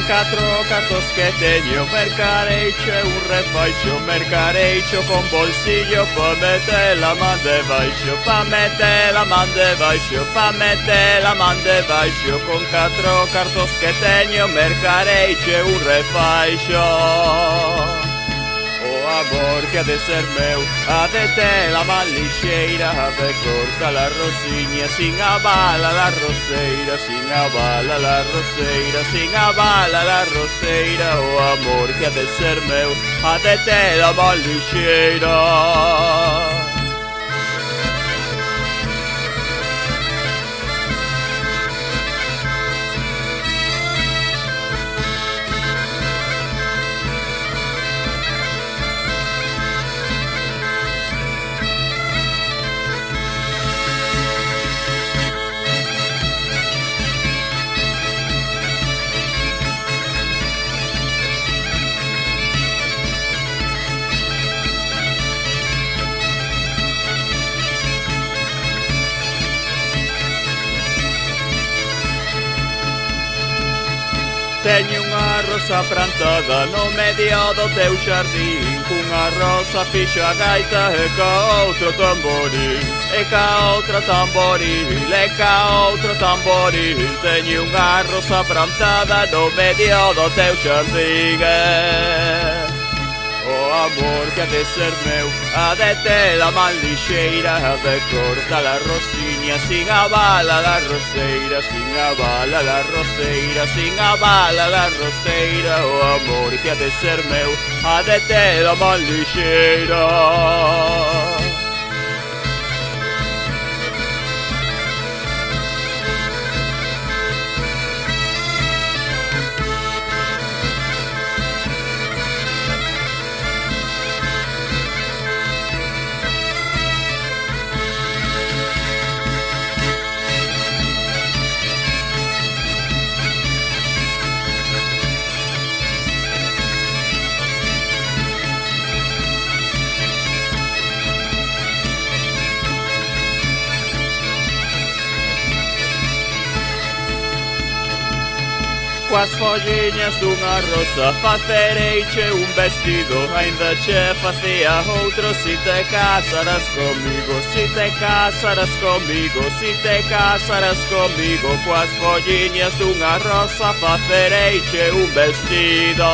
catro cartos que teño, mercareicho e un refaixo, mercareicho con bolsillo pa meter la man debaixo, pa meter la man debaixo, pa meter la man debaixo. Con catro cartos que teño, mercareicho e un refaixo. O amor que ha de ser meu, ha de ter la man lixeira, ha de corta la rosiña, sin abala la roseira, sin abala la roseira, sin abala la roseira. O amor que ha de ser meu, ha de ter la man lixeira. Teño unha rosa plantada no medio do teu xardín, cunha rosa fixa a gaita e ca outro tamboril, e ca outra tamboril, e ca outro tamboril. Teño unha rosa plantada no medio do teu xardín. O amor que ha de ser meu, ha de ter la man lixeira, ha de corta la rosiña, sin abala la roseira, sin abala la roseira, sin abala la roseira. O amor que ha de ser meu, ha de ter la man lixeira. Coas folliñas dunha rosa facereiche un vestido, ainda che facía outro si te casaras comigo, si te casaras comigo, si te casaras comigo. Coas folliñas dunha rosa facereiche un vestido.